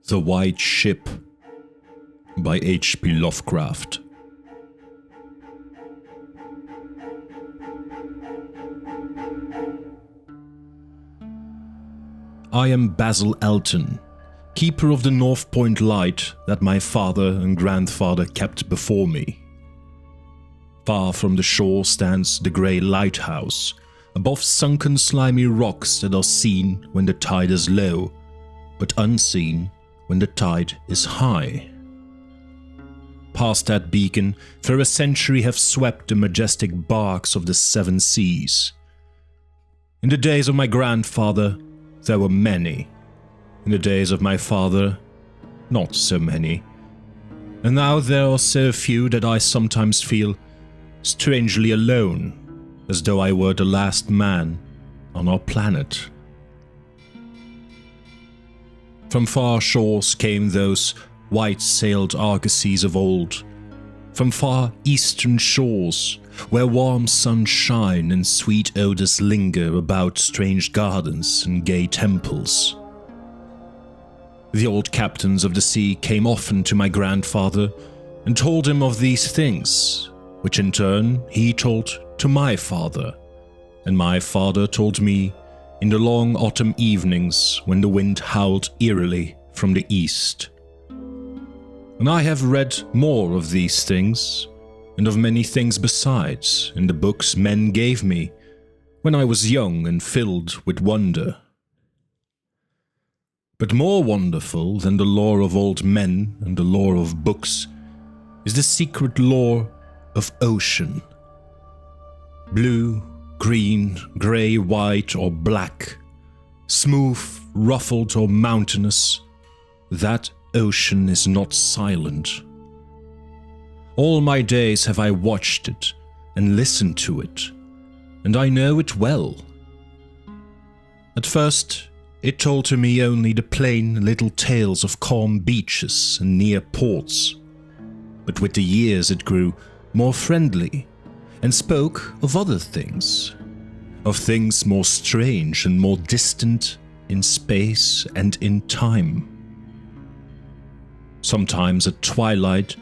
The White Ship by H.P. Lovecraft. I am Basil Elton, keeper of the North Point light that my father and grandfather kept before me. Far from the shore stands the grey lighthouse, above sunken slimy rocks that are seen when the tide is low, but unseen when the tide is high. Past that beacon, for a century have swept the majestic barks of the seven seas. In the days of my grandfather, there were many. In the days of my father, not so many. And now there are so few that I sometimes feel strangely alone, as though I were the last man on our planet. From far shores came those white-sailed argosies of old, from far eastern shores, where warm sunshine and sweet odors linger about strange gardens and gay temples. The old captains of the sea came often to my grandfather and told him of these things, which in turn he told to my father, and my father told me in the long autumn evenings when the wind howled eerily from the east. And I have read more of these things, and of many things besides, in the books men gave me when I was young and filled with wonder. But more wonderful than the lore of old men and the lore of books is the secret lore of ocean. Blue, green, grey, white, or black, smooth, ruffled, or mountainous, that ocean is not silent. All my days have I watched it and listened to it, and I know it well. At first, it told to me only the plain little tales of calm beaches and near ports, but with the years it grew more friendly and spoke of other things, of things more strange and more distant in space and in time. Sometimes at twilight,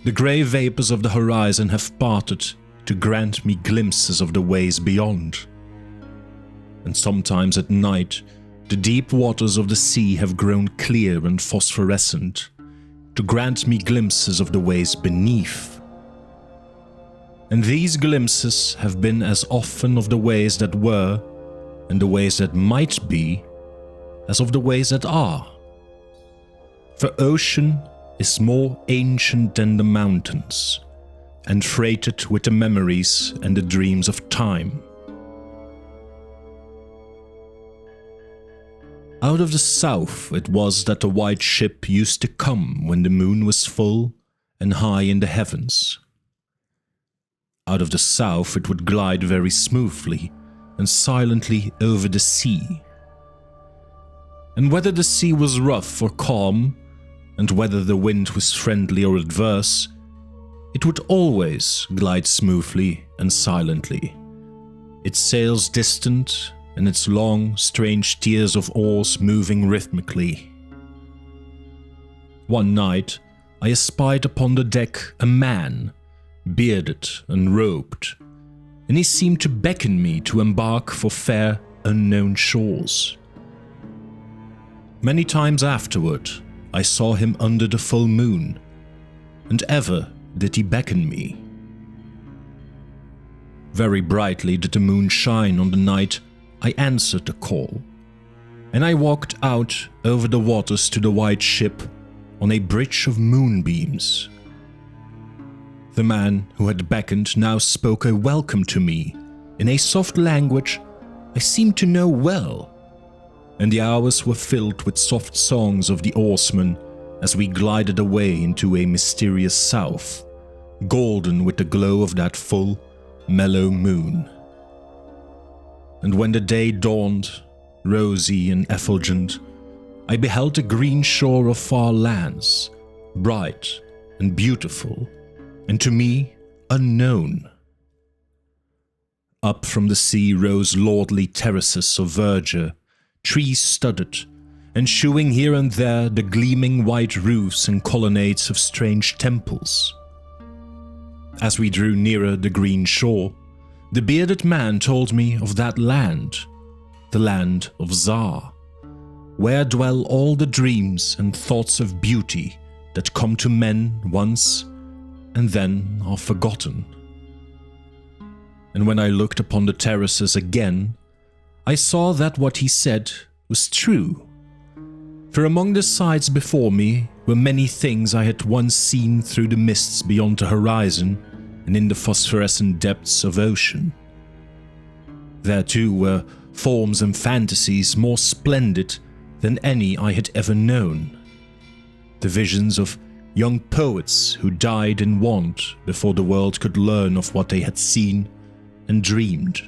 the grey vapours of the horizon have parted to grant me glimpses of the ways beyond. And sometimes at night, the deep waters of the sea have grown clear and phosphorescent to grant me glimpses of the ways beneath. And these glimpses have been as often of the ways that were and the ways that might be as of the ways that are. For ocean is more ancient than the mountains, and freighted with the memories and the dreams of time. Out of the south it was that the white ship used to come when the moon was full and high in the heavens. Out of the south it would glide very smoothly and silently over the sea. And whether the sea was rough or calm, and whether the wind was friendly or adverse, it would always glide smoothly and silently, its sails distant and its long, strange tiers of oars moving rhythmically. One night I espied upon the deck a man, bearded and robed, and he seemed to beckon me to embark for fair, unknown shores. Many times afterward, I saw him under the full moon, and ever did he beckon me. Very brightly did the moon shine on the night I answered the call, and I walked out over the waters to the white ship on a bridge of moonbeams. The man who had beckoned now spoke a welcome to me in a soft language I seemed to know well, and the hours were filled with soft songs of the oarsmen as we glided away into a mysterious south, golden with the glow of that full, mellow moon. And when the day dawned, rosy and effulgent, I beheld the green shore of far lands, bright and beautiful, and to me unknown. Up from the sea rose lordly terraces of verdure, tree-studded, and shewing here and there the gleaming white roofs and colonnades of strange temples. As we drew nearer the green shore, the bearded man told me of that land, the land of Zar, where dwell all the dreams and thoughts of beauty that come to men once and then are forgotten. And when I looked upon the terraces again, I saw that what he said was true. For among the sights before me were many things I had once seen through the mists beyond the horizon and in the phosphorescent depths of ocean. There too were forms and fantasies more splendid than any I had ever known. The visions of young poets who died in want before the world could learn of what they had seen and dreamed.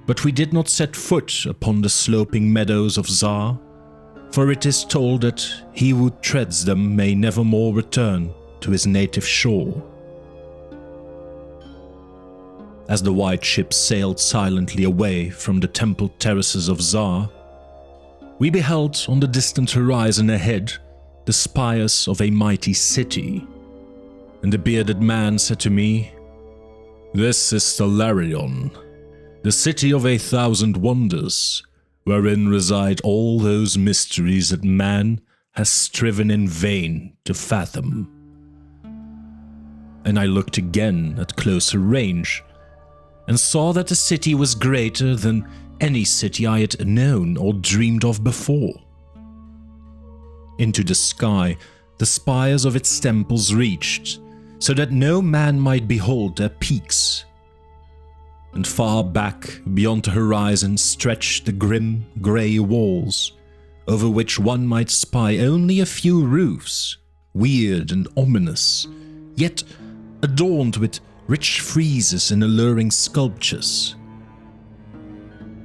But we did not set foot upon the sloping meadows of Zar, for it is told that he who treads them may never more return to his native shore. As the white ship sailed silently away from the templed terraces of Zar, we beheld on the distant horizon ahead the spires of a mighty city, and the bearded man said to me, "This is Thalarion, the city of 1,000 wonders, wherein reside all those mysteries that man has striven in vain to fathom." And I looked again at closer range, and saw that the city was greater than any city I had known or dreamed of before. Into the sky the spires of its temples reached, so that no man might behold their peaks. And far back beyond the horizon stretched the grim grey walls, over which one might spy only a few roofs, weird and ominous, yet adorned with rich friezes and alluring sculptures.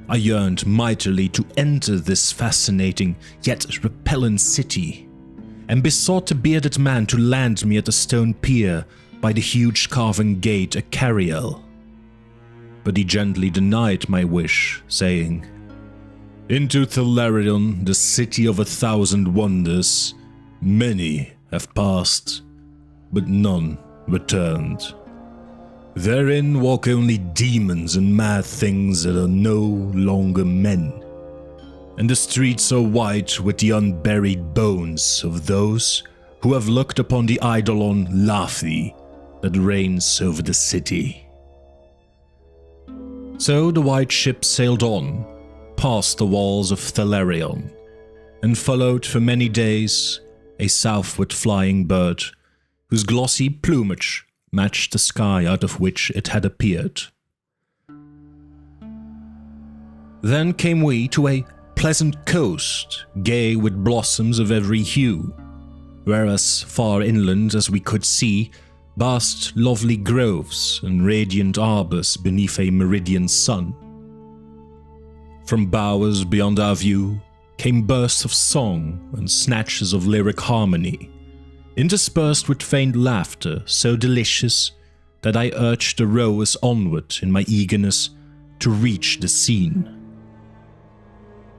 I yearned mightily to enter this fascinating yet repellent city, and besought the bearded man to land me at the stone pier by the huge carven gate ethereal. But he gently denied my wish, saying, "Into Thalarion, the city of 1,000 wonders, many have passed, but none returned. Therein walk only demons and mad things that are no longer men, and the streets are white with the unburied bones of those who have looked upon the eidolon Lathi that reigns over the city." So the white ship sailed on, past the walls of Thalarion, and followed for many days a southward flying bird whose glossy plumage matched the sky out of which it had appeared. Then came we to a pleasant coast, gay with blossoms of every hue, where as far inland as we could see, basked lovely groves and radiant arbours beneath a meridian sun. From bowers beyond our view came bursts of song and snatches of lyric harmony, interspersed with faint laughter so delicious that I urged the rowers onward in my eagerness to reach the scene.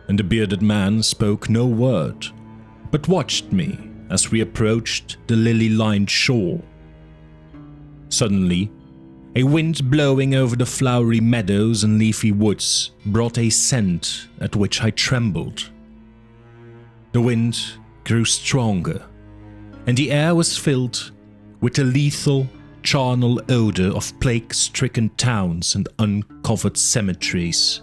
And the bearded man spoke no word, but watched me as we approached the lily-lined shore. Suddenly, a wind blowing over the flowery meadows and leafy woods brought a scent at which I trembled. The wind grew stronger, and the air was filled with a lethal, charnel odor of plague-stricken towns and uncovered cemeteries.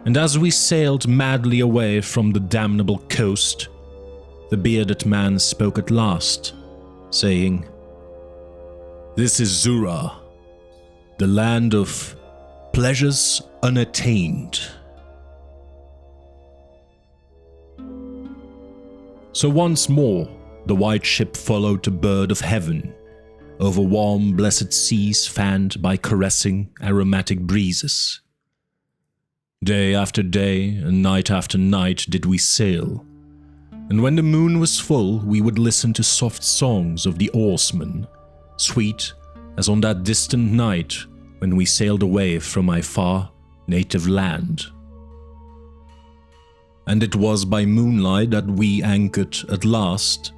And as we sailed madly away from the damnable coast, the bearded man spoke at last, saying, "This is Zura, the land of pleasures unattained." So once more, the white ship followed the bird of heaven, over warm, blessed seas fanned by caressing, aromatic breezes. Day after day and night after night did we sail, and when the moon was full we would listen to soft songs of the oarsmen, sweet as on that distant night when we sailed away from my far native land. and it was by moonlight that we anchored at last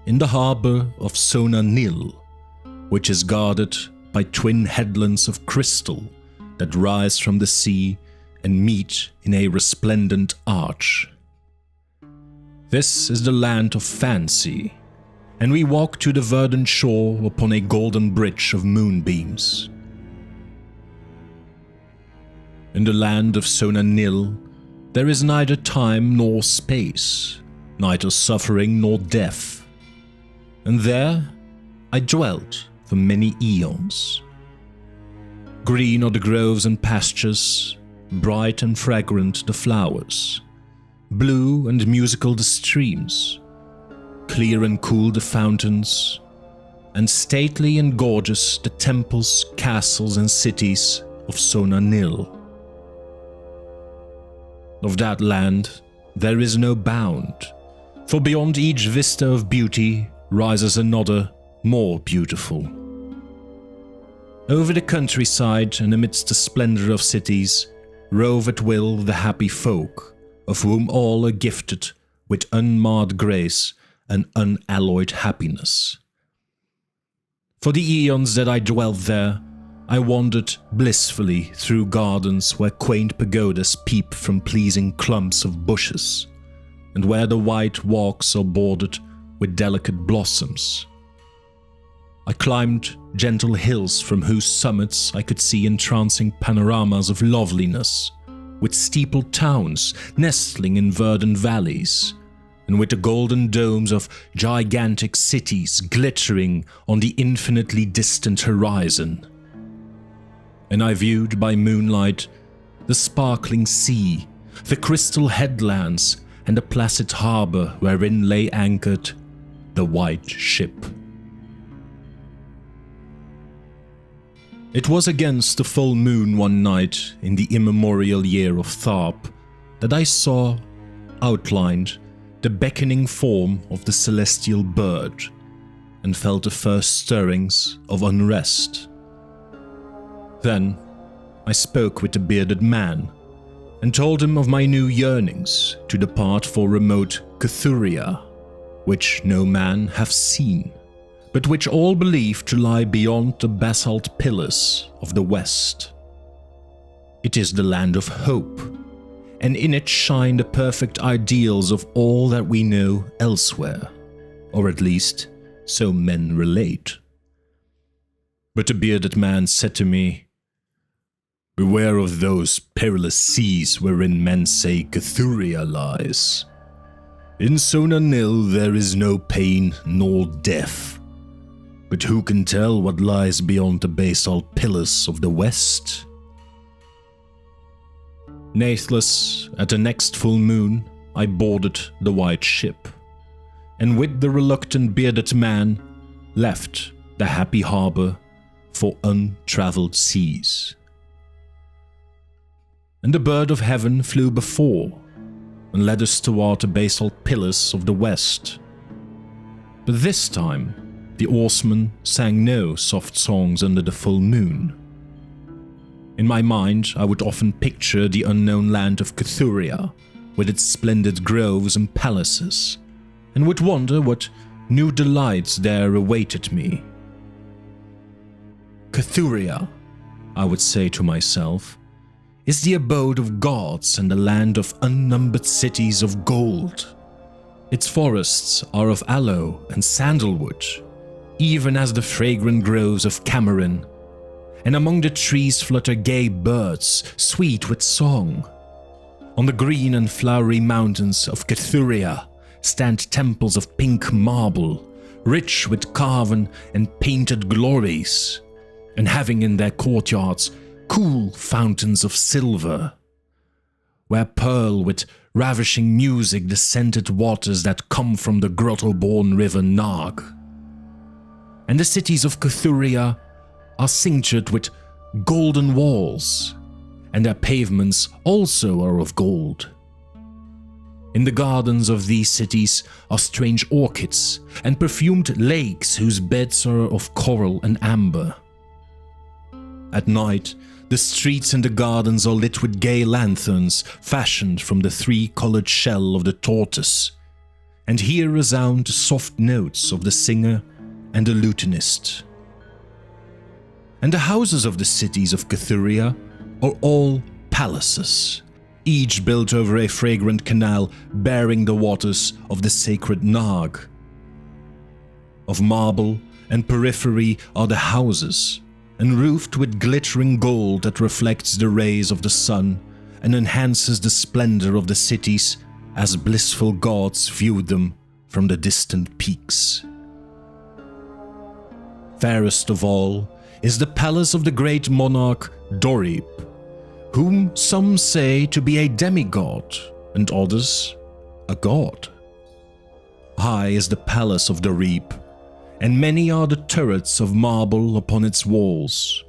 in the harbour of Sona-Nyl, which is guarded by twin headlands of crystal that rise from the sea and meet in a resplendent arch. This is the land of fancy, and we walk to the verdant shore upon a golden bridge of moonbeams. In the land of Sona-Nyl, there is neither time nor space, neither suffering nor death, and there I dwelt for many eons. Green are the groves and pastures, bright and fragrant the flowers, blue and musical the streams, clear and cool the fountains, and stately and gorgeous the temples, castles, and cities of Sona-Nyl. Of that land there is no bound, for beyond each vista of beauty rises another more beautiful. Over the countryside and amidst the splendor of cities rove at will the happy folk, of whom all are gifted with unmarred grace and unalloyed happiness. For the eons that I dwelt there, I wandered blissfully through gardens where quaint pagodas peep from pleasing clumps of bushes, and where the white walks are bordered with delicate blossoms. I climbed gentle hills from whose summits I could see entrancing panoramas of loveliness, with steepled towns nestling in verdant valleys, and with the golden domes of gigantic cities glittering on the infinitely distant horizon. And I viewed by moonlight the sparkling sea, the crystal headlands, and the placid harbour wherein lay anchored the white ship. It was against the full moon one night in the immemorial year of Tharp that I saw, outlined, the beckoning form of the celestial bird, and felt the first stirrings of unrest. Then I spoke with the bearded man, and told him of my new yearnings to depart for remote Cathuria, which no man hath seen, but which all believe to lie beyond the basalt pillars of the west. It is the land of hope, and in it shine the perfect ideals of all that we know elsewhere, or at least so men relate. But the bearded man said to me, "Beware of those perilous seas wherein men say Cathuria lies. In Sona-Nyl there is no pain nor death, but who can tell what lies beyond the basalt pillars of the west?" Nathless, at the next full moon, I boarded the white ship, and with the reluctant bearded man, left the happy harbour for untravelled seas. And the bird of heaven flew before, and led us toward the basalt pillars of the west. But this time, the oarsmen sang no soft songs under the full moon. In my mind, I would often picture the unknown land of Cathuria, with its splendid groves and palaces, and would wonder what new delights there awaited me. Cathuria, I would say to myself, is the abode of gods and the land of unnumbered cities of gold. Its forests are of aloe and sandalwood, even as the fragrant groves of Cameron, and among the trees flutter gay birds, sweet with song. On the green and flowery mountains of Cathuria stand temples of pink marble, rich with carven and painted glories, and having in their courtyards cool fountains of silver, where purl with ravishing music the scented waters that come from the grotto-born river Nag. And the cities of Cathuria are cinctured with golden walls, and their pavements also are of gold. In the gardens of these cities are strange orchids and perfumed lakes whose beds are of coral and amber. At night, the streets and the gardens are lit with gay lanterns fashioned from the three-colored shell of the tortoise, and here resound the soft notes of the singer and the lutenist. And the houses of the cities of Cathuria are all palaces, each built over a fragrant canal bearing the waters of the sacred Nag. Of marble and periphery are the houses, and roofed with glittering gold that reflects the rays of the sun and enhances the splendor of the cities as blissful gods viewed them from the distant peaks. Fairest of all is the palace of the great monarch Dorib, whom some say to be a demigod and others a god. High is the palace of Dorib, and many are the turrets of marble upon its walls.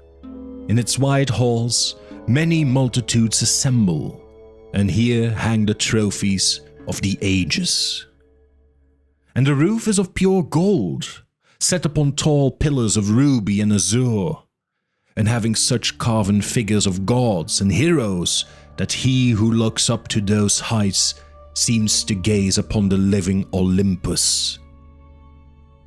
In its wide halls, many multitudes assemble, and here hang the trophies of the ages. And the roof is of pure gold, set upon tall pillars of ruby and azure, and having such carven figures of gods and heroes that he who looks up to those heights seems to gaze upon the living Olympus.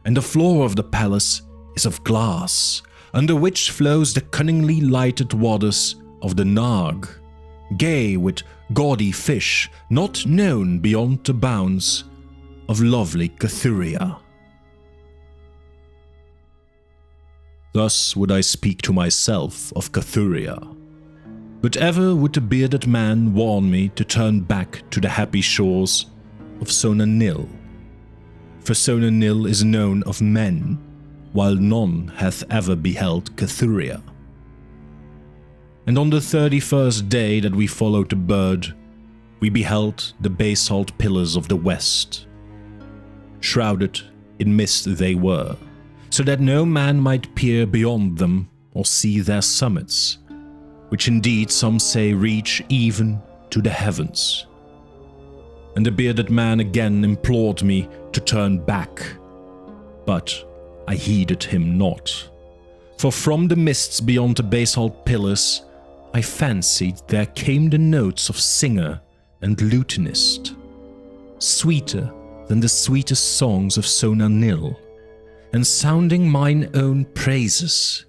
And the floor of the palace is of glass, under which flows the cunningly lighted waters of the Nag, gay with gaudy fish not known beyond the bounds of lovely Cathuria. Thus would I speak to myself of Cathuria, but ever would the bearded man warn me to turn back to the happy shores of Sona-Nyl. For Sona-Nyl is known of men, while none hath ever beheld Cathuria. And on the 31st day that we followed the bird, we beheld the basalt pillars of the west. Shrouded in mist they were, so that no man might peer beyond them or see their summits, which indeed some say reach even to the heavens. And the bearded man again implored me to turn back, but I heeded him not, for from the mists beyond the basalt pillars I fancied there came the notes of singer and lutenist, sweeter than the sweetest songs of Sona-Nyl, and sounding mine own praises,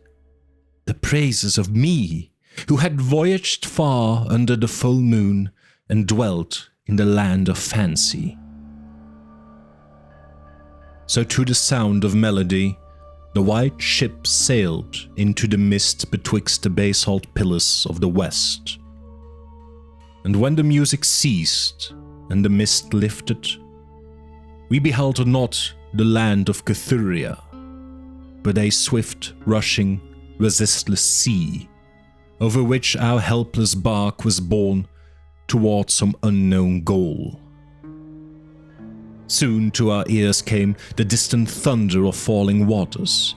the praises of me, who had voyaged far under the full moon and dwelt in the land of fancy. So to the sound of melody, the white ship sailed into the mist betwixt the basalt pillars of the west. And when the music ceased and the mist lifted, we beheld not the land of Cathuria, but a swift, rushing, resistless sea, over which our helpless bark was borne toward some unknown goal. Soon to our ears came the distant thunder of falling waters,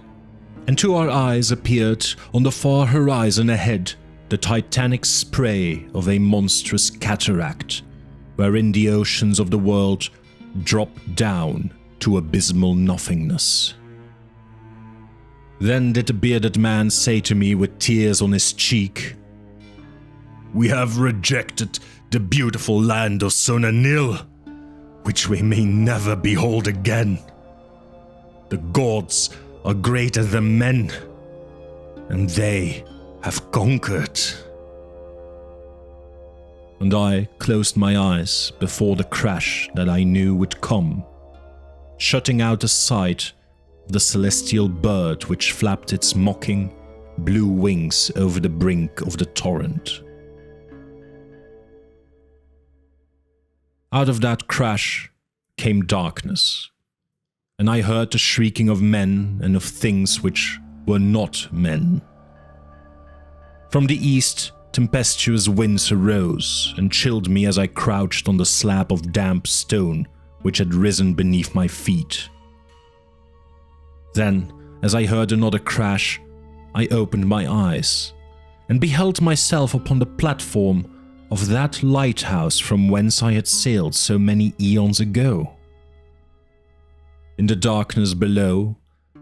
and to our eyes appeared on the far horizon ahead the titanic spray of a monstrous cataract, wherein the oceans of the world dropped down to abysmal nothingness. Then did the bearded man say to me with tears on his cheek, "We have rejected the beautiful land of Sona-Nyl, which we may never behold again. The gods are greater than men, and they have conquered." And I closed my eyes before the crash that I knew would come, shutting out the sight of the celestial bird which flapped its mocking, blue wings over the brink of the torrent. Out of that crash came darkness, and I heard the shrieking of men and of things which were not men. From the east, tempestuous winds arose and chilled me as I crouched on the slab of damp stone which had risen beneath my feet. Then, as I heard another crash, I opened my eyes and beheld myself upon the platform of that lighthouse from whence I had sailed so many eons ago. In the darkness below,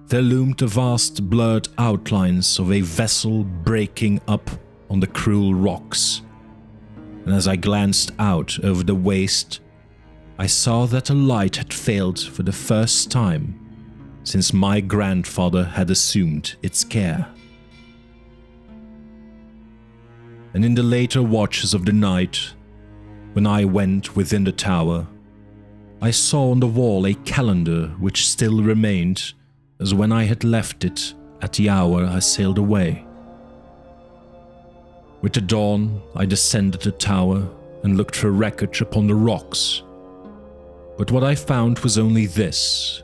there loomed the vast blurred outlines of a vessel breaking up on the cruel rocks, and as I glanced out over the waste, I saw that a light had failed for the first time since my grandfather had assumed its care. And in the later watches of the night, when I went within the tower, I saw on the wall a calendar which still remained as when I had left it at the hour I sailed away. With the dawn, I descended the tower and looked for wreckage upon the rocks, but what I found was only this: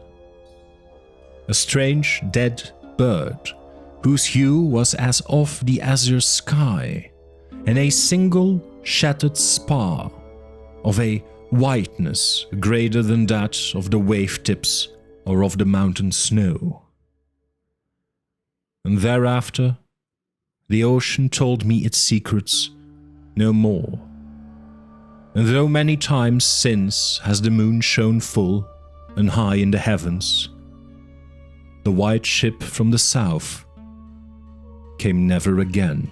a strange dead bird, whose hue was as of the azure sky, and a single shattered spar of a whiteness greater than that of the wave tips or of the mountain snow. And thereafter, the ocean told me its secrets no more. And though many times since has the moon shone full and high in the heavens, the white ship from the south came never again.